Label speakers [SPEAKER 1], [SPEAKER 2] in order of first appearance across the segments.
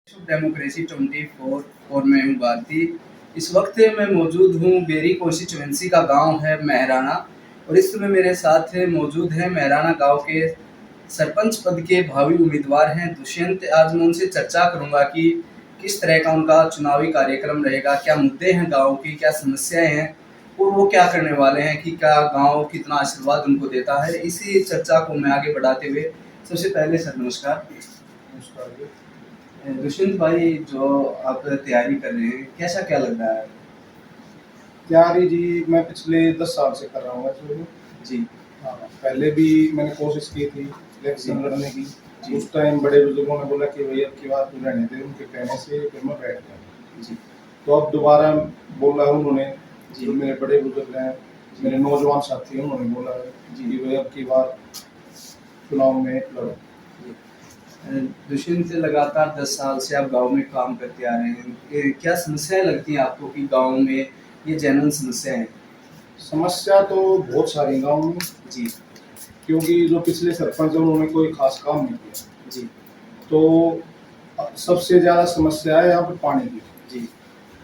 [SPEAKER 1] Democracy 24 और मैं हूँ भारती। इस वक्त मैं मौजूद हूँ बेरी कॉन्स्टिट्यूंसी का गांव है महराना, और इस समय मेरे साथ मौजूद हैं महराना गांव के सरपंच पद के भावी उम्मीदवार हैं दुष्यंत। आज मैं उनसे चर्चा करूंगा कि किस तरह का उनका चुनावी कार्यक्रम रहेगा, क्या मुद्दे हैं गांव की, क्या समस्याएं हैं और वो क्या करने वाले हैं, कि क्या गांव कितना आशीर्वाद उनको देता है। इसी चर्चा को मैं आगे बढ़ाते हुए सबसे पहले सर नमस्कार।
[SPEAKER 2] नमस्कार जी।
[SPEAKER 1] दुष्यंत भाई, जो आप तैयारी कर रहे हैं, कैसा क्या लग रहा है?
[SPEAKER 2] तैयारी जी मैं पिछले 10 साल से कर रहा हूँ एक्चुअली।
[SPEAKER 1] जी
[SPEAKER 2] हाँ, पहले भी मैंने कोशिश की थी इलेक्शन लड़ने की।
[SPEAKER 1] जी
[SPEAKER 2] उस टाइम बड़े बुजुर्गों ने बोला कि भैया अब की बात तू रहने दे, उनके कहने से फिर मैं बैठ गया।
[SPEAKER 1] जी
[SPEAKER 2] तो अब दोबारा बोला है उन्होंने,
[SPEAKER 1] जी
[SPEAKER 2] जो मेरे बड़े बुजुर्ग हैं, मेरे नौजवान साथी हैं, उन्होंने बोला है
[SPEAKER 1] जी
[SPEAKER 2] कि भैया अब की बार चुनाव में लड़ो।
[SPEAKER 1] जी। दुष्यंत, लगातार 10 साल से आप गांव में काम करते आ रहे हैं, क्या समस्याएं लगती हैं आपको कि गांव में ये जेन्युइन समस्या है?
[SPEAKER 2] समस्या तो बहुत सारी गाँव में,
[SPEAKER 1] जी
[SPEAKER 2] क्योंकि जो पिछले सरपंच हैं उन्होंने कोई खास काम नहीं किया।
[SPEAKER 1] जी
[SPEAKER 2] तो सबसे ज़्यादा समस्या है यहाँ पे पानी की।
[SPEAKER 1] जी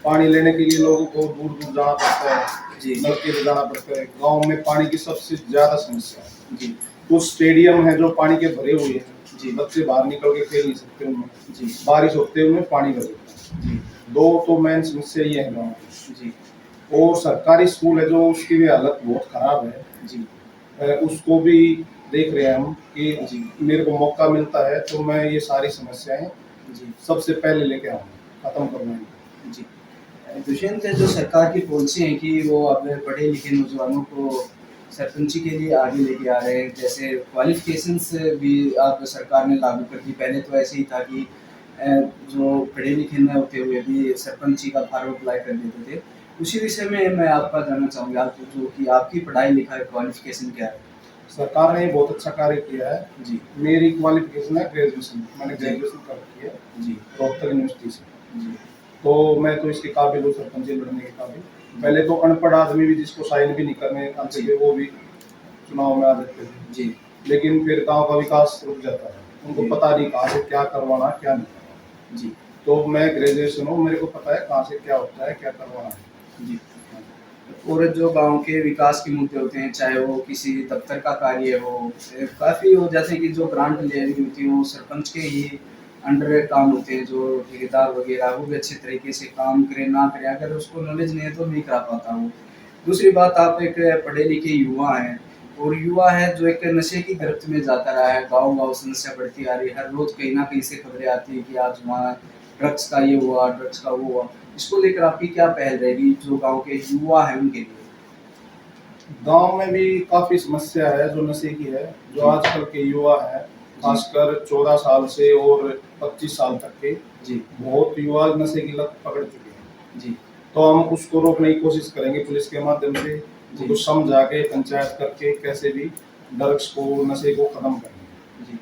[SPEAKER 2] पानी लेने के लिए लोगों को दूर दूर जाना पड़ता है,
[SPEAKER 1] जी
[SPEAKER 2] नलके पे जाना पड़ता है। गांव में पानी की सबसे ज्यादा समस्या है।
[SPEAKER 1] जी
[SPEAKER 2] कुछ स्टेडियम है जो पानी के भरे हुए हैं,
[SPEAKER 1] जी
[SPEAKER 2] बच्चे बाहर निकल के खेल नहीं सकते उनमें,
[SPEAKER 1] जी
[SPEAKER 2] बारिश होते हुए पानी भर जाता है।
[SPEAKER 1] जी
[SPEAKER 2] दो तो मेन समस्या ये है गाँव की।
[SPEAKER 1] जी
[SPEAKER 2] और सरकारी स्कूल है जो उसकी भी हालत बहुत खराब है।
[SPEAKER 1] जी
[SPEAKER 2] उसको भी देख रहे हैं हम कि
[SPEAKER 1] जी
[SPEAKER 2] मेरे को मौका मिलता है तो मैं ये सारी समस्याएं
[SPEAKER 1] जी
[SPEAKER 2] सबसे पहले लेके आऊँगा, खत्म करवाएंगे।
[SPEAKER 1] जी। दुष्यंत, जो सरकार की पॉलिसी है कि वो अब पढ़े लिखे नौजवानों को सरपंची के लिए आगे लेके आ रहे हैं, जैसे क्वालिफिकेशंस भी आप सरकार ने लागू कर दी। पहले तो ऐसे ही था कि जो पढ़े लिखे न होते हुए भी सरपंची का फॉर्म अप्लाई कर देते थे। उसी विषय में मैं आपका जानना चाहूँगा, आप जो कि आपकी पढ़ाई लिखाई क्वालिफिकेशन क्या है?
[SPEAKER 2] सरकार ने बहुत अच्छा कार्य किया है।
[SPEAKER 1] जी
[SPEAKER 2] मेरी क्वालिफिकेशन है ग्रेजुएशन, मैंने
[SPEAKER 1] जी
[SPEAKER 2] ग्रेजुएशन कर रखी है
[SPEAKER 1] जी
[SPEAKER 2] रोहतक यूनिवर्सिटी से।
[SPEAKER 1] जी
[SPEAKER 2] तो मैं तो इसके काबिल हूँ, सरपंच लड़ने के काबिल। पहले तो अनपढ़ आदमी भी जिसको साइन भी नहीं करने आते थे वो भी चुनाव में आ जाते थे,
[SPEAKER 1] जी
[SPEAKER 2] लेकिन फिर गांव का विकास रुक जाता है, उनको
[SPEAKER 1] जी
[SPEAKER 2] पता नहीं कहाँ से क्या करवाना क्या नहीं करवाना।
[SPEAKER 1] जी
[SPEAKER 2] तो मैं ग्रेजुएशन हूँ, मेरे को पता है कहाँ से क्या होता है, क्या करवाना है।
[SPEAKER 1] जी। और जो गांव के विकास के मुद्दे होते हैं, चाहे वो किसी दफ्तर का कार्य हो, काफ़ी हो जाते हैं कि जो ग्रांट लेनी होती है वो सरपंच के ही अंडर काम होते हैं। जो ठेकेदार वगैरह वो भी अच्छे तरीके से काम करें ना करें, अगर उसको नॉलेज नहीं है तो नहीं करा पाता वो। दूसरी बात, आप एक पढ़े लिखे युवा हैं, और युवा है जो एक नशे की गिरफ्त में जाता रहा है। गांव गांव समस्या बढ़ती आ रही है, हर रोज कहीं ना कहीं से खबरें आती है कि आज वहाँ ड्रग्स का ये हुआ, ड्रग्स का वो हुआ। इसको लेकर आपकी क्या पहल रहेगी जो गांव के युवा है उनके लिए?
[SPEAKER 2] गांव में भी काफी समस्या है जो नशे की है। जो
[SPEAKER 1] जी
[SPEAKER 2] आजकल के युवा है,
[SPEAKER 1] जी
[SPEAKER 2] खासकर 14 साल से और 25 साल तक के,
[SPEAKER 1] जी
[SPEAKER 2] बहुत युवा नशे की लत पकड़ चुके हैं।
[SPEAKER 1] जी
[SPEAKER 2] तो हम उसको रोकने की कोशिश करेंगे पुलिस के माध्यम से,
[SPEAKER 1] जी
[SPEAKER 2] उनको समझा के पंचायत करके कैसे भी ड्रग्स को, नशे को खत्म करेंगे।
[SPEAKER 1] जी।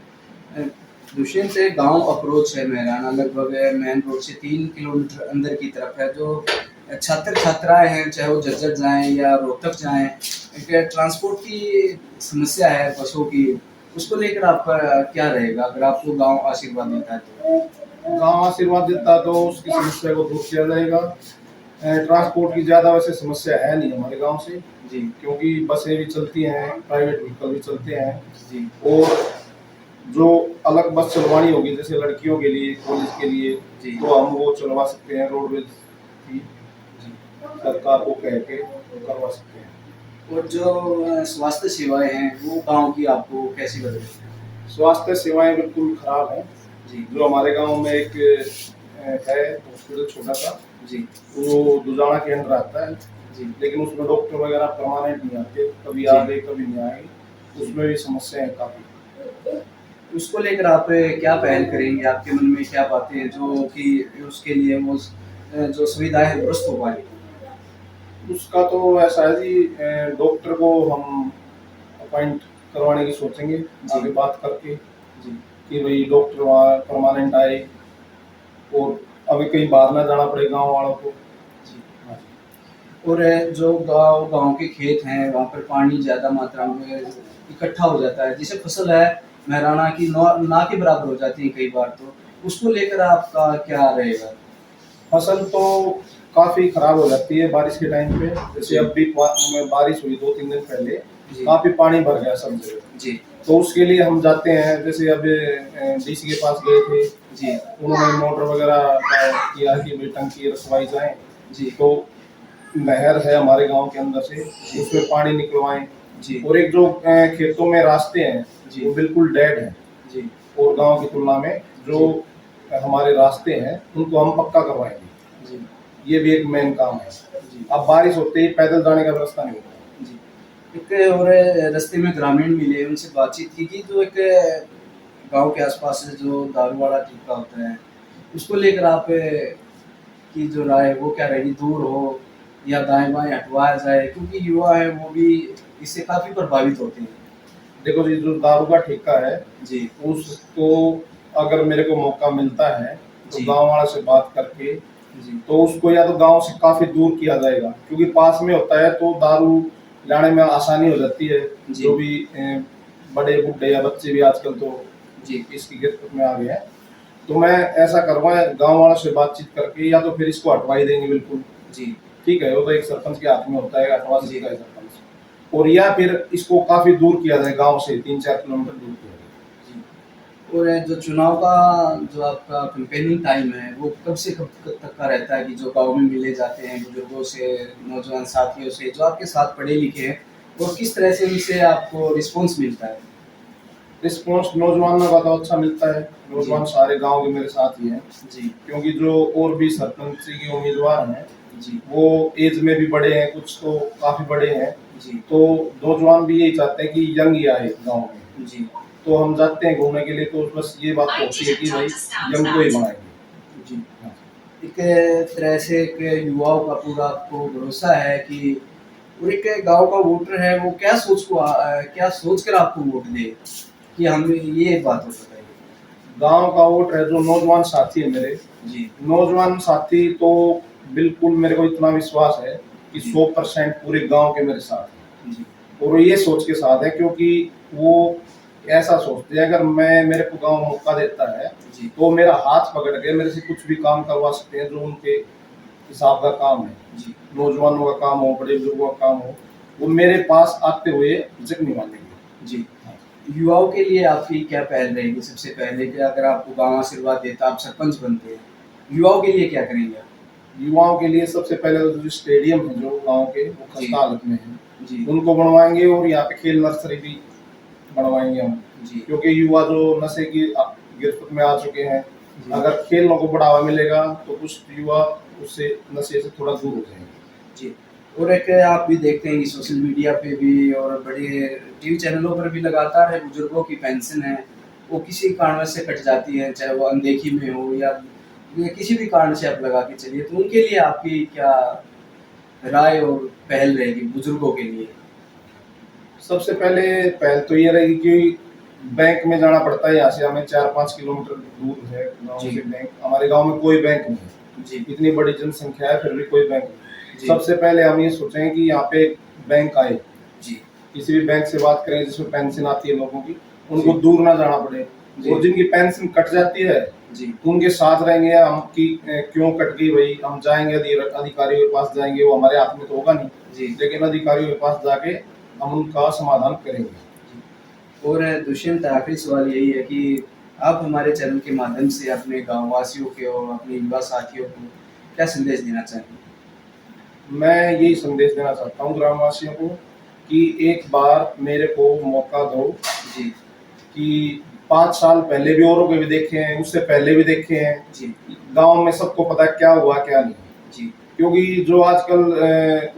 [SPEAKER 1] अ, दुष्यंत, गांव अप्रोच है मेहराना, लगभग मेन रोड से 3 किलोमीटर अंदर की तरफ है। जो छात्र छात्राएं हैं, चाहे वो झज्जर जाएं या रोहतक जाएं, एक ट्रांसपोर्ट की समस्या है बसों की। उसको लेकर आपका क्या रहेगा अगर आपको गांव आशीर्वाद देता है तो?
[SPEAKER 2] गांव आशीर्वाद देता तो उसकी समस्या को दूर किया जाएगा। ट्रांसपोर्ट की ज़्यादा वैसे समस्या है नहीं हमारे गांव से,
[SPEAKER 1] जी
[SPEAKER 2] क्योंकि बसें भी चलती हैं, प्राइवेट व्हीकल भी चलते हैं।
[SPEAKER 1] जी
[SPEAKER 2] और जो अलग बस चलवानी होगी जैसे लड़कियों के लिए, कॉलेज के लिए,
[SPEAKER 1] जी
[SPEAKER 2] तो हम वो चलवा सकते हैं, रोडवेज की
[SPEAKER 1] जी।
[SPEAKER 2] सरकार को कह के करवा सकते हैं।
[SPEAKER 1] और जो स्वास्थ्य सेवाएं हैं वो गांव की आपको कैसी लग रही है?
[SPEAKER 2] स्वास्थ्य सेवाएं बिल्कुल खराब हैं।
[SPEAKER 1] जी
[SPEAKER 2] जो हमारे गांव में एक है हॉस्पिटल छोटा सा,
[SPEAKER 1] जी
[SPEAKER 2] वो दुजाना के अंदर आता है,
[SPEAKER 1] जी
[SPEAKER 2] लेकिन उसमें डॉक्टर वगैरह परमानेंट नहीं आते, कभी
[SPEAKER 1] जी
[SPEAKER 2] आ गए कभी नहीं आए। उसमें भी समस्या है काफ़ी।
[SPEAKER 1] उसको लेकर आप क्या पहल करेंगे? आपके मन में क्या बातें हैं जो कि उसके लिए वो जो सुविधाएं हैं दुरुस्त हो पाए?
[SPEAKER 2] उसका तो ऐसा है जी, डॉक्टर को हम अपॉइंट करवाने की सोचेंगे
[SPEAKER 1] जी
[SPEAKER 2] आगे बात करके,
[SPEAKER 1] जी
[SPEAKER 2] कि भाई डॉक्टर वहाँ परमानेंट आए और अभी कहीं बाहर ना जाना पड़े गांव वालों को।
[SPEAKER 1] जी।
[SPEAKER 2] हाँ
[SPEAKER 1] और जो गांव गांव के खेत हैं वहाँ पर पानी ज़्यादा मात्रा में इकट्ठा हो जाता है, जिससे फसल है मेहराना की ना ना के बराबर हो जाती है कई बार। तो उसको लेकर आपका क्या रहेगा?
[SPEAKER 2] फसल तो काफ़ी खराब हो जाती है बारिश के टाइम पे। जैसे
[SPEAKER 1] जी।
[SPEAKER 2] अब भी में बारिश हुई 2-3 दिन पहले,
[SPEAKER 1] जी।
[SPEAKER 2] काफ़ी पानी भर गया सब जगह।
[SPEAKER 1] जी।
[SPEAKER 2] तो उसके लिए हम जाते हैं, जैसे अब डीसी के पास गए थे,
[SPEAKER 1] जी।
[SPEAKER 2] उन्होंने मोटर वगैरह का किया कि भाई टंकी रखवाई जाए।
[SPEAKER 1] जी।
[SPEAKER 2] तो नहर है हमारे गांव के अंदर से,
[SPEAKER 1] जी।
[SPEAKER 2] उसमें पानी निकलवाएं।
[SPEAKER 1] जी।
[SPEAKER 2] और एक जो खेतों में रास्ते हैं,
[SPEAKER 1] जी।
[SPEAKER 2] वो बिल्कुल डेड हैं।
[SPEAKER 1] जी।
[SPEAKER 2] और गांव की तुलना में जो
[SPEAKER 1] जी।
[SPEAKER 2] हमारे रास्ते हैं, उनको हम पक्का करवाएंगे।
[SPEAKER 1] जी।
[SPEAKER 2] ये भी एक मेन काम है।
[SPEAKER 1] जी।
[SPEAKER 2] अब बारिश होते ही पैदल जाने का रास्ता नहीं होता।
[SPEAKER 1] जी। एक और रास्ते में ग्रामीण मिले, उनसे बातचीत की कि जो एक गाँव के आस-पास से जो दारू वाला ठेका होता है, उसको लेकर आप की जो राय है वो क्या रहेगी? दूर हो या दाएँ-बाएँ हटवाया जाए? क्योंकि युवा हैं वो भी इससे काफ़ी प्रभावित होते हैं।
[SPEAKER 2] देखो जी, जो दारू का ठेका है,
[SPEAKER 1] जी।
[SPEAKER 2] उसको अगर मेरे को मौका मिलता है, तो
[SPEAKER 1] जी।
[SPEAKER 2] गाँव वालों से बात करके,
[SPEAKER 1] जी।
[SPEAKER 2] तो उसको या तो गाँव से काफ़ी दूर किया जाएगा, क्योंकि पास में होता है तो दारू लाने में आसानी हो जाती है।
[SPEAKER 1] जी।
[SPEAKER 2] जो भी बड़े बूढ़े या बच्चे भी आजकल तो
[SPEAKER 1] जी।
[SPEAKER 2] इसकी गिरफ्त में आ गए हैं। तो मैं ऐसा करूँगा, गाँव वालों से बातचीत करके या तो फिर इसको हटवा ही देंगे बिल्कुल।
[SPEAKER 1] जी।
[SPEAKER 2] ठीक है, वो तो एक सरपंच के हाथ में होता है, हटवा
[SPEAKER 1] जी।
[SPEAKER 2] सकता है सरपंच। और या फिर इसको काफ़ी दूर किया जाए, गाँव से 3-4 किलोमीटर दूर किया जाए।
[SPEAKER 1] जी। और जो चुनाव का जो आपका कैंपेनिंग टाइम है, वो कब से कब तक का रहता है कि जो गाँव में मिले जाते हैं बुजुर्गों से, नौजवान साथियों से, जो आपके साथ पढ़े-लिखे हैं और किस तरह से उनसे आपको रिस्पॉन्स मिलता है?
[SPEAKER 2] रिस्पॉन्स नौजवानों का तो अच्छा मिलता है,
[SPEAKER 1] जी।
[SPEAKER 2] नौजवान सारे गाँव के मेरे साथ ही हैं।
[SPEAKER 1] जी।
[SPEAKER 2] क्योंकि जो और भी सरपंची के उम्मीदवार हैं,
[SPEAKER 1] जी।
[SPEAKER 2] वो एज में भी बड़े हैं, कुछ तो काफ़ी बड़े हैं।
[SPEAKER 1] जी।
[SPEAKER 2] तो नौजवान भी यही चाहते हैं कि यंग ही आए गाँव में।
[SPEAKER 1] जी।
[SPEAKER 2] तो हम जाते हैं घूमने के लिए, तो बस ये बात तो होती है कि भाई यंग को ही बनाएँगे।
[SPEAKER 1] जी।
[SPEAKER 2] हाँ।
[SPEAKER 1] एक तरह से एक युवाओं का पूरा आपको भरोसा है कि और एक गाँव का वोटर है वो क्या सोच कर आपको वोट दे कि हम ये बात हो बताइए?
[SPEAKER 2] गाँव का वोट है, जो नौजवान साथी है मेरे,
[SPEAKER 1] जी।
[SPEAKER 2] नौजवान साथी तो बिल्कुल मेरे को इतना विश्वास है कि
[SPEAKER 1] जी।
[SPEAKER 2] 100% पूरे गाँव के मेरे साथ हैं।
[SPEAKER 1] जी।
[SPEAKER 2] और वो ये सोच के साथ है, क्योंकि वो ऐसा सोचते हैं, अगर मेरे को गाँव मौका देता है,
[SPEAKER 1] जी।
[SPEAKER 2] तो मेरा हाथ पकड़ के मेरे से कुछ भी काम करवा सकते हैं, जो उनके हिसाब का काम है।
[SPEAKER 1] जी।
[SPEAKER 2] नौजवानों का काम हो, बड़े बुजुर्गों का काम हो, वो मेरे पास आते हुए झिझक नहीं मानेंगे।
[SPEAKER 1] जी। युवाओं के लिए आपकी क्या पहल रहेगी सबसे पहले कि अगर आपको गाँव आशीर्वाद देता, आप सरपंच बनते हैं, युवाओं के लिए क्या करेंगे आप?
[SPEAKER 2] युवाओं के लिए सबसे पहले तो जो स्टेडियम है जो गाँव के, वो
[SPEAKER 1] जी।
[SPEAKER 2] खस्ता हालत में है,
[SPEAKER 1] जी।
[SPEAKER 2] उनको बनवाएँगे। और यहाँ पे खेल नर्सरी भी बनवाएँगे हम।
[SPEAKER 1] जी।
[SPEAKER 2] क्योंकि युवा जो नशे की गिरफ्त में आ चुके हैं,
[SPEAKER 1] जी।
[SPEAKER 2] अगर खेलों को बढ़ावा मिलेगा, तो कुछ युवा उससे नशे से थोड़ा दूर हो जाएंगे।
[SPEAKER 1] जी। और एक आप भी देखते हैं कि सोशल मीडिया पे भी और बड़े टीवी चैनलों पर भी लगातार है बुजुर्गों की पेंशन है, वो किसी कारणवश से कट जाती है, चाहे वो अनदेखी में हो या किसी भी कारण से आप लगा के चलिए, तो उनके लिए आपकी क्या राय और पहल रहेगी बुजुर्गों के लिए?
[SPEAKER 2] सबसे पहले पहल तो ये रहेगी कि बैंक में जाना पड़ता है, यहाँ से हमें 4-5 किलोमीटर दूर है गाँव
[SPEAKER 1] जी।
[SPEAKER 2] से बैंक। हमारे गाँव में कोई बैंक नहीं है।
[SPEAKER 1] जी।
[SPEAKER 2] इतनी बड़ी जनसंख्या है, फिर भी कोई बैंक नहीं।
[SPEAKER 1] जी।
[SPEAKER 2] सबसे पहले हम ये सोचें कि यहाँ पे बैंक आए,
[SPEAKER 1] जी।
[SPEAKER 2] किसी भी बैंक से बात करें जिसमें पेंशन आती है लोगों की, उनको
[SPEAKER 1] जी।
[SPEAKER 2] दूर ना जाना पड़े।
[SPEAKER 1] जी।
[SPEAKER 2] और जिनकी पेंशन कट जाती है,
[SPEAKER 1] जी।
[SPEAKER 2] उनके साथ रहेंगे हम कि क्यों कट गई भाई, हम जाएँगे अधिकारियों के पास जाएँगे, वो हमारे हाथ में तो होगा नहीं,
[SPEAKER 1] जी।
[SPEAKER 2] लेकिन अधिकारियों के पास जाके हम उनका समाधान करेंगे।
[SPEAKER 1] जी। और दुष्यंत आखिरी सवाल यही है कि आप हमारे चैनल के माध्यम से अपने गाँव वासियों को और अपने युवा साथियों को क्या संदेश देना चाहेंगे?
[SPEAKER 2] मैं यही संदेश देना चाहता हूँ ग्रामवासियों को कि एक बार मेरे को मौका दो,
[SPEAKER 1] जी।
[SPEAKER 2] कि 5 साल पहले भी औरों के भी देखे हैं, उससे पहले भी देखे हैं।
[SPEAKER 1] जी।
[SPEAKER 2] गाँव में सबको पता है क्या हुआ क्या नहीं।
[SPEAKER 1] जी।
[SPEAKER 2] क्योंकि जो आजकल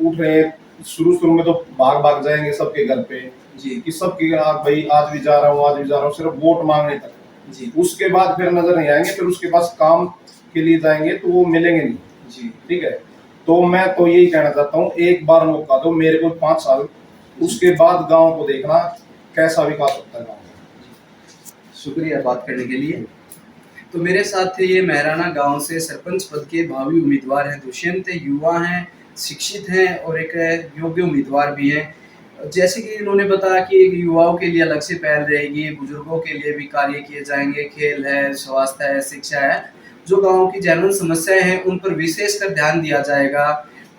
[SPEAKER 2] उठ रहे हैं, शुरू-शुरू में तो भाग-भाग जाएँगे सबके घर पे,
[SPEAKER 1] जी।
[SPEAKER 2] कि सबके भाई आज भी जा रहा हूँ, आज भी जा रहा हूँ, सिर्फ वोट माँगने तक।
[SPEAKER 1] जी।
[SPEAKER 2] उसके बाद फिर नज़र नहीं आएँगे, फिर उसके पास काम के लिए जाएँगे तो वो मिलेंगे नहीं।
[SPEAKER 1] जी।
[SPEAKER 2] ठीक है? तो मैं तो यही कहना चाहता हूँ, एक बार मौका दो मेरे को 5 साल, उसके बाद गाँव को देखना कैसा विकास होता है गाँव में।
[SPEAKER 1] शुक्रिया बात करने के लिए। तो मेरे साथ थे ये महराना गाँव से सरपंच पद के भावी उम्मीदवार हैं दुष्यंत, युवा हैं, शिक्षित हैं और एक योग्य उम्मीदवार भी हैं। जैसे कि इन्होंने बताया कि युवाओं के लिए अलग से पहल रहेगी, बुजुर्गों के लिए भी कार्य किए जाएँगे, खेल है, स्वास्थ्य है, शिक्षा है। जो गाँव की जेन्युइन समस्याएँ हैं, उन पर विशेषकर ध्यान दिया जाएगा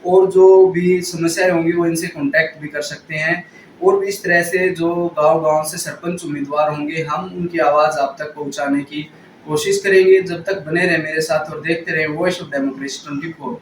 [SPEAKER 1] और जो भी समस्याएँ होंगी, वो इनसे कॉन्टैक्ट भी कर सकते हैं और इस तरह से जो गाँव-गाँव से सरपंच उम्मीदवार होंगे, हम उनकी आवाज़ आप तक पहुँचाने की कोशिश करेंगे। जब तक बने रहें मेरे साथ और देखते रहें वॉइस ऑफ डेमोक्रेसी 24।